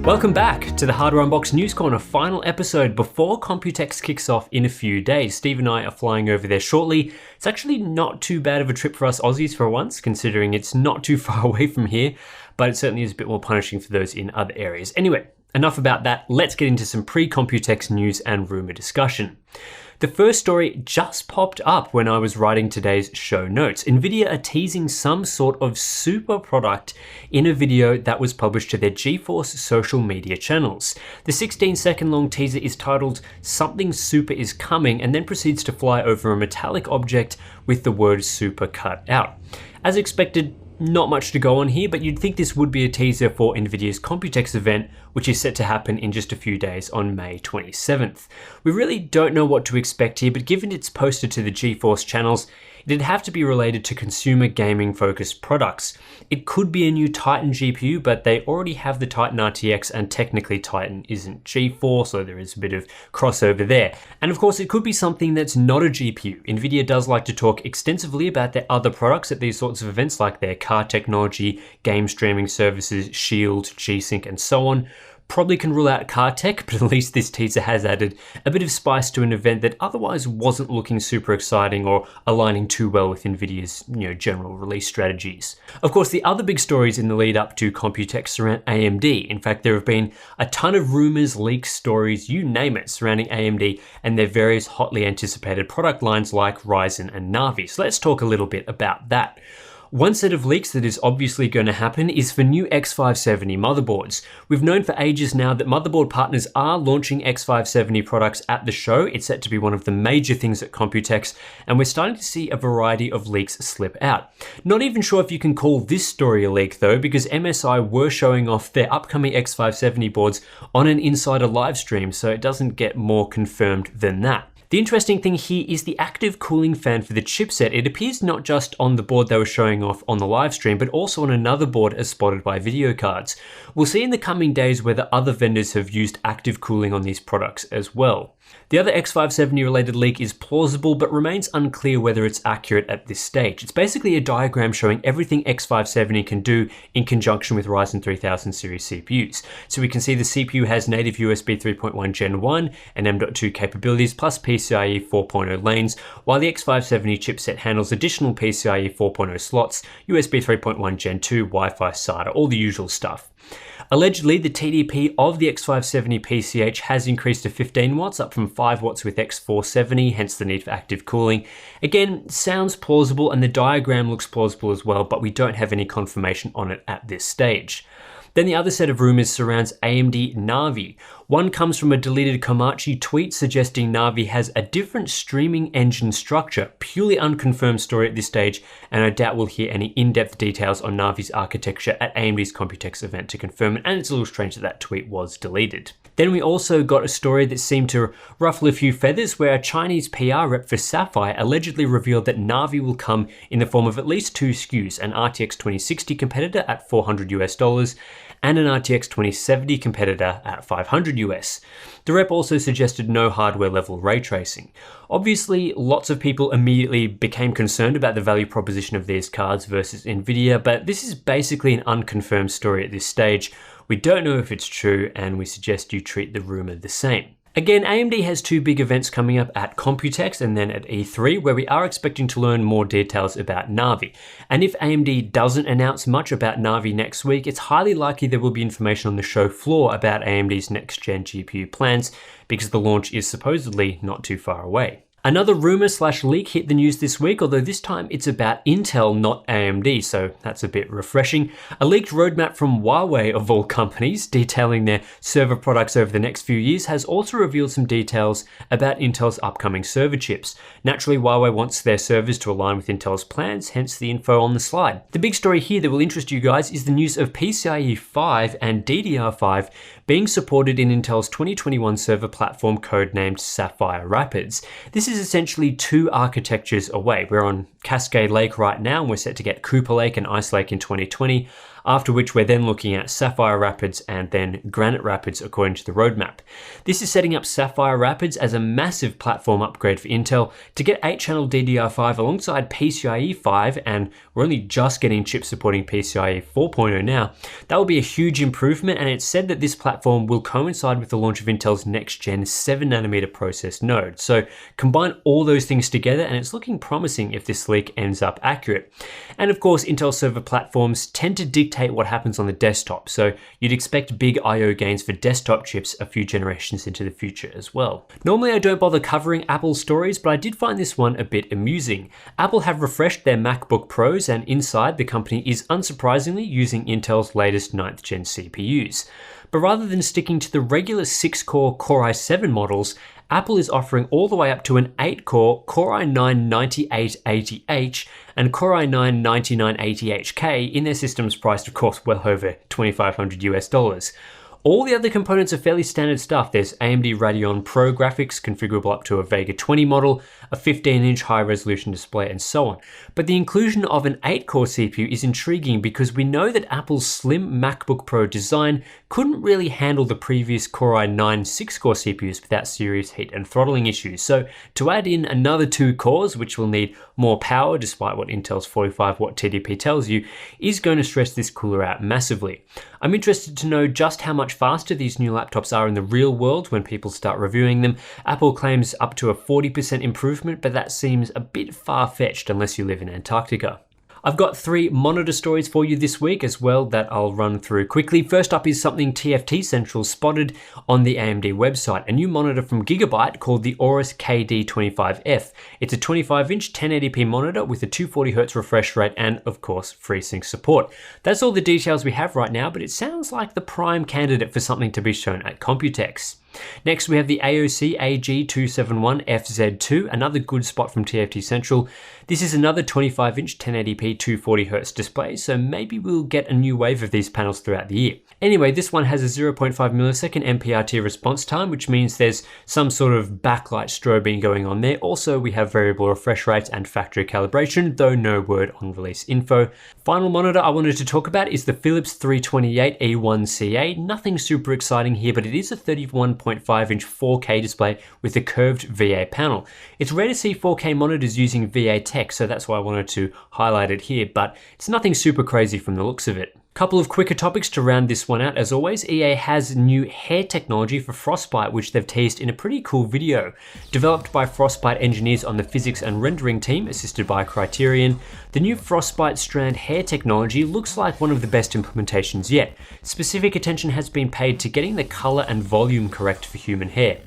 Welcome back to the Hardware Unboxed News Corner final episode before Computex kicks off in a few days. Steve and I are flying over there shortly. It's actually not too bad of a trip for us Aussies for once, considering it's not too far away from here, but it certainly is a bit more punishing for those in other areas. Anyway, enough about that. Let's get into some pre-Computex news and rumor discussion. The first story just popped up when I was writing today's show notes. Nvidia are teasing some sort of super product in a video that was published to their GeForce social media channels. The 16-second long teaser is titled "Something Super is Coming" and then proceeds to fly over a metallic object with the word super cut out. As expected, not much to go on here, but you'd think this would be a teaser for Nvidia's Computex event, which is set to happen in just a few days on May 27th. We really don't know what to expect here, but given it's posted to the GeForce channels, it'd have to be related to consumer gaming focused products. It could be a new Titan GPU, but they already have the Titan RTX and technically Titan isn't GeForce, so there is a bit of crossover there. And of course, it could be something that's not a GPU. Nvidia does like to talk extensively about their other products at these sorts of events, like their car technology, game streaming services, Shield, G-Sync, and so on. Probably can rule out car tech, but at least this teaser has added a bit of spice to an event that otherwise wasn't looking super exciting or aligning too well with Nvidia's general release strategies. Of course, the other big stories in the lead up to Computex surround AMD. In fact, there have been a ton of rumors, leaks, stories, you name it, surrounding AMD and their various hotly anticipated product lines like Ryzen and Navi. So let's talk a little bit about that. One set of leaks that is obviously going to happen is for new X570 motherboards. We've known for ages now that motherboard partners are launching X570 products at the show. It's set to be one of the major things at Computex, and we're starting to see a variety of leaks slip out. Not even sure if you can call this story a leak though, because MSI were showing off their upcoming X570 boards on an insider live stream, so it doesn't get more confirmed than that. The interesting thing here is the active cooling fan for the chipset. It appears not just on the board they were showing off on the live stream, but also on another board as spotted by video cards. We'll see in the coming days whether other vendors have used active cooling on these products as well. The other X570 related leak is plausible, but remains unclear whether it's accurate at this stage. It's basically a diagram showing everything X570 can do in conjunction with Ryzen 3000 series CPUs. So we can see the CPU has native USB 3.1 Gen 1 and M.2 capabilities plus PCIe 4.0 lanes, while the X570 chipset handles additional PCIe 4.0 slots, USB 3.1 Gen 2, Wi-Fi, SATA, all the usual stuff. Allegedly, the TDP of the X570 PCH has increased to 15 watts, up from 5 watts with X470, hence the need for active cooling. Again, sounds plausible and the diagram looks plausible as well, but we don't have any confirmation on it at this stage. Then the other set of rumors surrounds AMD Navi. One comes from a deleted Komachi tweet suggesting Navi has a different streaming engine structure, purely unconfirmed story at this stage, and I doubt we'll hear any in-depth details on Navi's architecture at AMD's Computex event to confirm it, and it's a little strange that that tweet was deleted. Then we also got a story that seemed to ruffle a few feathers, where a Chinese PR rep for Sapphire allegedly revealed that Navi will come in the form of at least two SKUs, an RTX 2060 competitor at $400 US and an RTX 2070 competitor at $500 US. The rep also suggested no hardware level ray tracing. Obviously, lots of people immediately became concerned about the value proposition of these cards versus Nvidia, but this is basically an unconfirmed story at this stage. We don't know if it's true, and we suggest you treat the rumor the same. Again, AMD has two big events coming up at Computex and then at E3, where we are expecting to learn more details about Navi. And if AMD doesn't announce much about Navi next week, it's highly likely there will be information on the show floor about AMD's next-gen GPU plans, because the launch is supposedly not too far away. Another rumor/leak hit the news this week, although this time it's about Intel, not AMD, so that's a bit refreshing. A leaked roadmap from Huawei, of all companies, detailing their server products over the next few years, has also revealed some details about Intel's upcoming server chips. Naturally, Huawei wants their servers to align with Intel's plans, hence the info on the slide. The big story here that will interest you guys is the news of PCIe 5 and DDR5 being supported in Intel's 2021 server platform codenamed Sapphire Rapids. This is essentially two architectures away. We're on Cascade Lake right now, and we're set to get Cooper Lake and Ice Lake in 2020. after which we're then looking at Sapphire Rapids and then Granite Rapids according to the roadmap. This is setting up Sapphire Rapids as a massive platform upgrade for Intel to get 8-channel DDR5 alongside PCIe 5, and we're only just getting chips supporting PCIe 4.0 now. That will be a huge improvement, and it's said that this platform will coincide with the launch of Intel's next-gen 7nm process node. So combine all those things together and it's looking promising if this leak ends up accurate. And of course, Intel server platforms tend to dictate what happens on the desktop, so you'd expect big I/O gains for desktop chips a few generations into the future as well. Normally I don't bother covering Apple stories, but I did find this one a bit amusing. Apple have refreshed their MacBook Pros, and inside the company is unsurprisingly using Intel's latest 9th gen CPUs. But rather than sticking to the regular 6-core Core i7 models, Apple is offering all the way up to an 8-core Core i9-9880H and Core i9-9980HK in their systems priced, of course, well over $2,500 US. All the other components are fairly standard stuff. There's AMD Radeon Pro graphics configurable up to a Vega 20 model, a 15-inch high-resolution display, and so on. But the inclusion of an 8-core CPU is intriguing because we know that Apple's slim MacBook Pro design couldn't really handle the previous Core i9 6-core CPUs without serious heat and throttling issues. So to add in another 2 cores, which will need more power despite what Intel's 45-watt TDP tells you, is going to stress this cooler out massively. I'm interested to know just how much faster these new laptops are in the real world when people start reviewing them. Apple claims up to a 40% improvement, but that seems a bit far-fetched unless you live in Antarctica. I've got 3 monitor stories for you this week as well that I'll run through quickly. First up is something TFT Central spotted on the AMD website, a new monitor from Gigabyte called the Aorus KD25F. It's a 25-inch 1080p monitor with a 240Hz refresh rate and, of course, FreeSync support. That's all the details we have right now, but it sounds like the prime candidate for something to be shown at Computex. Next, we have the AOC AG271FZ2, another good spot from TFT Central. This is another 25-inch 1080p 240Hz display, so maybe we'll get a new wave of these panels throughout the year. Anyway, this one has a 0.5 millisecond MPRT response time, which means there's some sort of backlight strobing going on there. Also, we have variable refresh rates and factory calibration, though no word on release info. Final monitor I wanted to talk about is the Philips 328E1CA. Nothing super exciting here, but it is a 31.5-inch 4K display with a curved VA panel. It's rare to see 4K monitors using VA tech, so that's why I wanted to highlight it here, but it's nothing super crazy from the looks of it. Couple of quicker topics to round this one out. As always, EA has new hair technology for Frostbite, which they've teased in a pretty cool video. Developed by Frostbite engineers on the physics and rendering team, assisted by Criterion, the new Frostbite strand hair technology looks like one of the best implementations yet. Specific attention has been paid to getting the color and volume correct for human hair.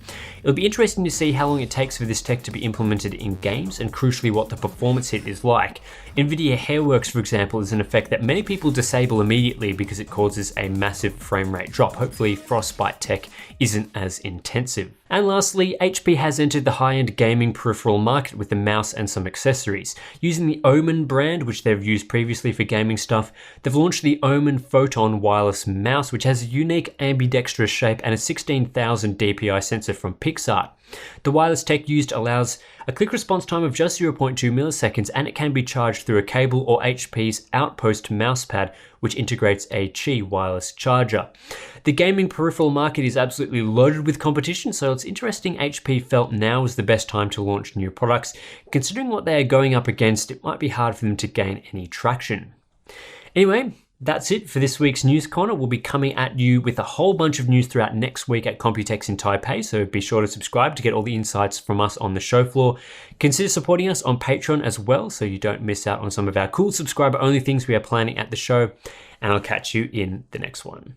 It'll be interesting to see how long it takes for this tech to be implemented in games and crucially what the performance hit is like. Nvidia Hairworks, for example, is an effect that many people disable immediately because it causes a massive frame rate drop. Hopefully Frostbite tech isn't as intensive. And lastly, HP has entered the high-end gaming peripheral market with a mouse and some accessories. Using the Omen brand, which they've used previously for gaming stuff, they've launched the Omen Photon wireless mouse, which has a unique ambidextrous shape and a 16,000 DPI sensor from Pixar. The wireless tech used allows a quick response time of just 0.2 milliseconds, and it can be charged through a cable or HP's Outpost mousepad, which integrates a Qi wireless charger. The gaming peripheral market is absolutely loaded with competition, so it's interesting HP felt now was the best time to launch new products. Considering what they are going up against, it might be hard for them to gain any traction. Anyway, that's it for this week's News Corner. We'll be coming at you with a whole bunch of news throughout next week at Computex in Taipei, so be sure to subscribe to get all the insights from us on the show floor. Consider supporting us on Patreon as well, so you don't miss out on some of our cool subscriber-only things we are planning at the show, and I'll catch you in the next one.